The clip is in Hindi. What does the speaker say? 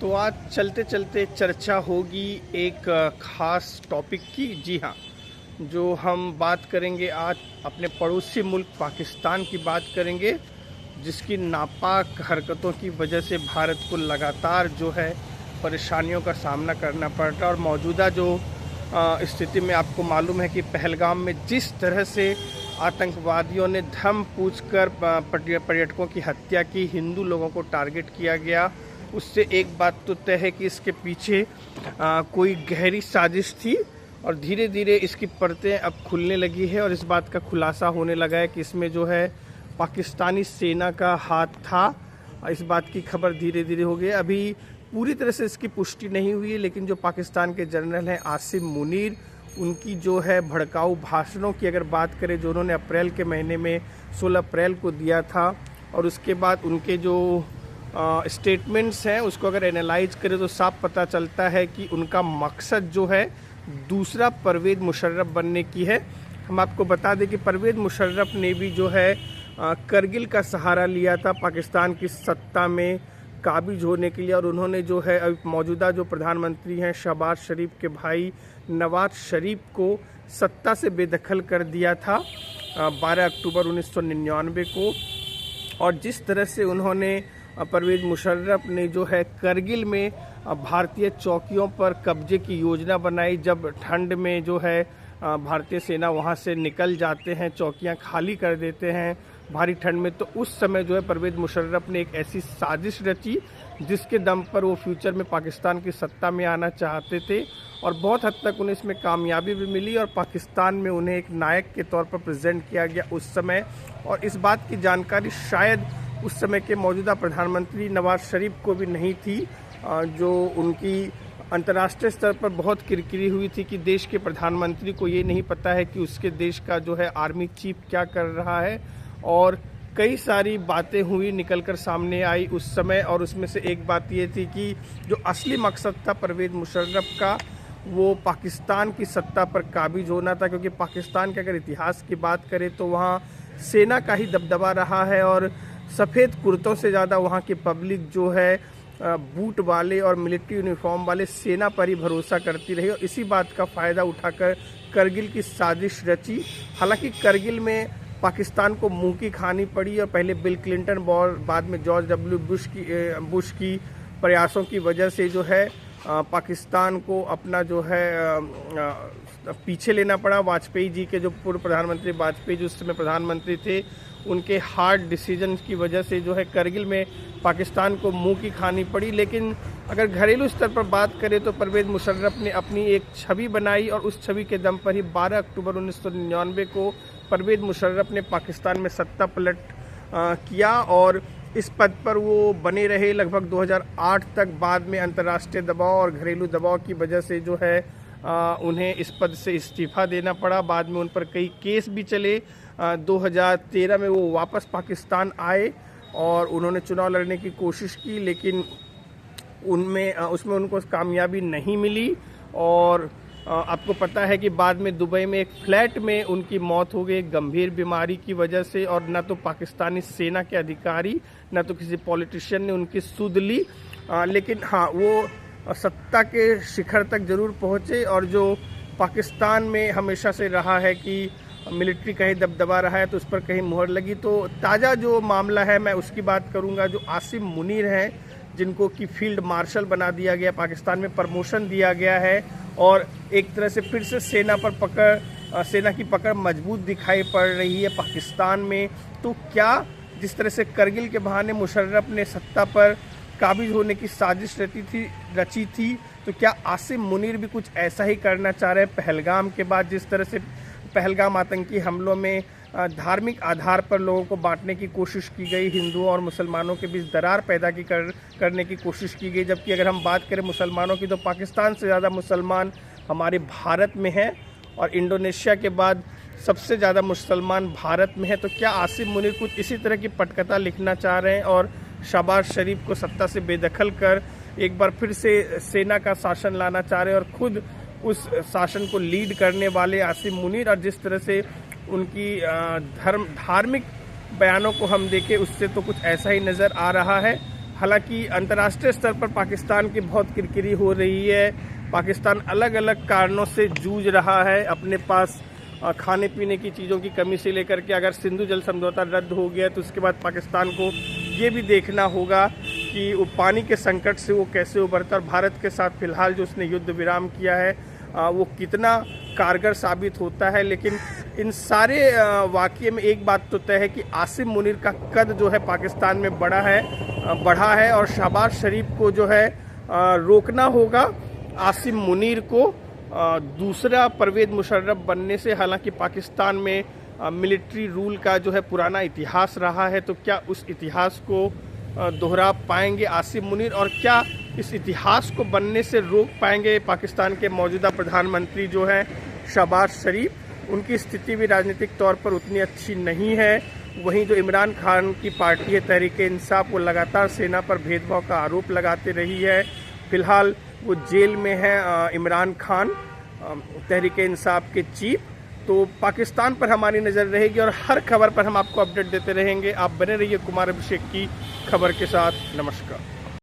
तो आज चलते चलते चर्चा होगी एक ख़ास टॉपिक की। जी हाँ, जो हम बात करेंगे आज अपने पड़ोसी मुल्क पाकिस्तान की बात करेंगे, जिसकी नापाक हरकतों की वजह से भारत को लगातार जो है परेशानियों का सामना करना पड़ रहा है। और मौजूदा जो स्थिति में आपको मालूम है कि पहलगाम में जिस तरह से आतंकवादियों ने धर्म पूछकर पर्यटकों की हत्या की, हिंदू लोगों को टारगेट किया गया, उससे एक बात तो तय है कि इसके पीछे कोई गहरी साजिश थी और धीरे धीरे इसकी परतें अब खुलने लगी है और इस बात का खुलासा होने लगा है कि इसमें जो है पाकिस्तानी सेना का हाथ था। इस बात की खबर धीरे धीरे हो गई। अभी पूरी तरह से इसकी पुष्टि नहीं हुई है, लेकिन जो पाकिस्तान के जनरल हैं आसिम मुनीर, उनकी जो है भड़काऊ भाषणों की अगर बात करें जो उन्होंने अप्रैल के महीने में 16 अप्रैल को दिया था, और उसके बाद उनके जो स्टेटमेंट्स हैं उसको अगर एनालाइज करें तो साफ पता चलता है कि उनका मकसद जो है दूसरा परवेज़ मुशर्रफ बनने की है। हम आपको बता दें कि परवेज़ मुशर्रफ ने भी जो है करगिल का सहारा लिया था पाकिस्तान की सत्ता में काबिज होने के लिए, और उन्होंने जो है अभी मौजूदा जो प्रधानमंत्री हैं शहबाज शरीफ के भाई नवाज शरीफ को सत्ता से बेदखल कर दिया था 12 अक्टूबर 1999 को। और जिस तरह से उन्होंने परवेज़ मुशर्रफ ने जो है करगिल में भारतीय चौकियों पर कब्जे की योजना बनाई, जब ठंड में जो है भारतीय सेना वहां से निकल जाते हैं, चौकियां खाली कर देते हैं भारी ठंड में, तो उस समय जो है परवेज़ मुशर्रफ ने एक ऐसी साजिश रची जिसके दम पर वो फ्यूचर में पाकिस्तान की सत्ता में आना चाहते थे, और बहुत हद तक उन्हें इसमें कामयाबी भी मिली और पाकिस्तान में उन्हें एक नायक के तौर पर प्रेजेंट किया गया उस समय। और इस बात की जानकारी शायद उस समय के मौजूदा प्रधानमंत्री नवाज शरीफ को भी नहीं थी, जो उनकी अंतर्राष्ट्रीय स्तर पर बहुत किरकिरी हुई थी कि देश के प्रधानमंत्री को ये नहीं पता है कि उसके देश का जो है आर्मी चीफ क्या कर रहा है। और कई सारी बातें हुई, निकलकर सामने आई उस समय, और उसमें से एक बात ये थी कि जो असली मकसद था परवेज़ मुशर्रफ का, वो पाकिस्तान की सत्ता पर काबिज होना था, क्योंकि पाकिस्तान के अगर इतिहास की बात करें तो वहाँ सेना का ही दबदबा रहा है और सफ़ेद कुर्तों से ज़्यादा वहाँ की पब्लिक जो है बूट वाले और मिलिट्री यूनिफॉर्म वाले सेना पर ही भरोसा करती रही, और इसी बात का फ़ायदा उठाकर करगिल की साजिश रची। हालांकि करगिल में पाकिस्तान को मुंह की खानी पड़ी, और पहले बिल क्लिंटन और बाद में जॉर्ज डब्ल्यू बुश की प्रयासों की वजह से जो है पाकिस्तान को अपना जो है पीछे लेना पड़ा। वाजपेयी जी के जो पूर्व प्रधानमंत्री वाजपेयी जो उस समय प्रधानमंत्री थे, उनके हार्ड डिसीजन की वजह से जो है करगिल में पाकिस्तान को मुंह की खानी पड़ी। लेकिन अगर घरेलू स्तर पर बात करें तो परवेज़ मुशर्रफ ने अपनी एक छवि बनाई, और उस छवि के दम पर ही 12 अक्टूबर 1999 को परवेज़ मुशर्रफ ने पाकिस्तान में सत्ता पलट किया और इस पद पर वो बने रहे लगभग 2008 तक। बाद में अंतर्राष्ट्रीय दबाव और घरेलू दबाव की वजह से जो है उन्हें इस पद से इस्तीफ़ा देना पड़ा। बाद में उन पर कई केस भी चले। 2013 में वो वापस पाकिस्तान आए और उन्होंने चुनाव लड़ने की कोशिश की, लेकिन उसमें उनको कामयाबी नहीं मिली। और आपको पता है कि बाद में दुबई में एक फ्लैट में उनकी मौत हो गई गंभीर बीमारी की वजह से, और न तो पाकिस्तानी सेना के अधिकारी न तो किसी पॉलिटिशियन ने उनकी सुध ली। लेकिन हाँ, वो सत्ता के शिखर तक जरूर पहुँचे, और जो पाकिस्तान में हमेशा से रहा है कि मिलिट्री कहीं दबदबा रहा है तो उस पर कहीं मुहर लगी। तो ताज़ा जो मामला है मैं उसकी बात करूंगा, जो आसिम मुनीर हैं, जिनको कि फील्ड मार्शल बना दिया गया, पाकिस्तान में प्रमोशन दिया गया है, और एक तरह से फिर से सेना की पकड़ मजबूत दिखाई पड़ रही है पाकिस्तान में। तो क्या जिस तरह से करगिल के बहाने मुशर्रफ ने सत्ता पर काबिज होने की साजिश रची थी, तो क्या आसिम मुनीर भी कुछ ऐसा ही करना चाह रहे हैं? पहलगाम के बाद जिस तरह से पहलगाम आतंकी हमलों में धार्मिक आधार पर लोगों को बांटने की कोशिश की गई, हिंदुओं और मुसलमानों के बीच दरार पैदा करने की कोशिश की गई, जबकि अगर हम बात करें मुसलमानों की तो पाकिस्तान से ज़्यादा मुसलमान हमारे भारत में हैं, और इंडोनेशिया के बाद सबसे ज़्यादा मुसलमान भारत में है। तो क्या आसिम मुनीर कुछ इसी तरह की पटकथा लिखना चाह रहे हैं और शहबाज शरीफ को सत्ता से बेदखल कर एक बार फिर से सेना का शासन लाना चाह रहे हैं, और खुद उस शासन को लीड करने वाले आसिम मुनीर, और जिस तरह से उनकी धार्मिक बयानों को हम देखें उससे तो कुछ ऐसा ही नज़र आ रहा है। हालांकि अंतर्राष्ट्रीय स्तर पर पाकिस्तान की बहुत किरकिरी हो रही है। पाकिस्तान अलग अलग कारणों से जूझ रहा है, अपने पास खाने पीने की चीज़ों की कमी से लेकर के अगर सिंधु जल समझौता रद्द हो गया तो उसके बाद पाकिस्तान को ये भी देखना होगा कि वो पानी के संकट से वो कैसे उभरता है। और भारत के साथ फिलहाल जो उसने युद्ध विराम किया है वो कितना कारगर साबित होता है। लेकिन इन सारे वाक़ये में एक बात तो तय है कि आसिम मुनीर का कद जो है पाकिस्तान में बढ़ा है और शहबाज शरीफ को जो है रोकना होगा आसिम मुनीर को दूसरा परवेज़ मुशर्रफ बनने से। हालांकि पाकिस्तान में मिलिट्री रूल का जो है पुराना इतिहास रहा है, तो क्या उस इतिहास को दोहरा पाएंगे आसिम मुनीर, और क्या इस इतिहास को बनने से रोक पाएंगे पाकिस्तान के मौजूदा प्रधानमंत्री जो हैं शहबाज शरीफ। उनकी स्थिति भी राजनीतिक तौर पर उतनी अच्छी नहीं है। वहीं जो इमरान खान की पार्टी है तहरीक-ए-इंसाफ, वो लगातार सेना पर भेदभाव का आरोप लगाते रही है। फिलहाल वो जेल में है इमरान खान, तहरीक-ए-इंसाफ के चीफ। तो पाकिस्तान पर हमारी नज़र रहेगी और हर खबर पर हम आपको अपडेट देते रहेंगे। आप बने रहिए कुमार अभिषेक की खबर के साथ। नमस्कार।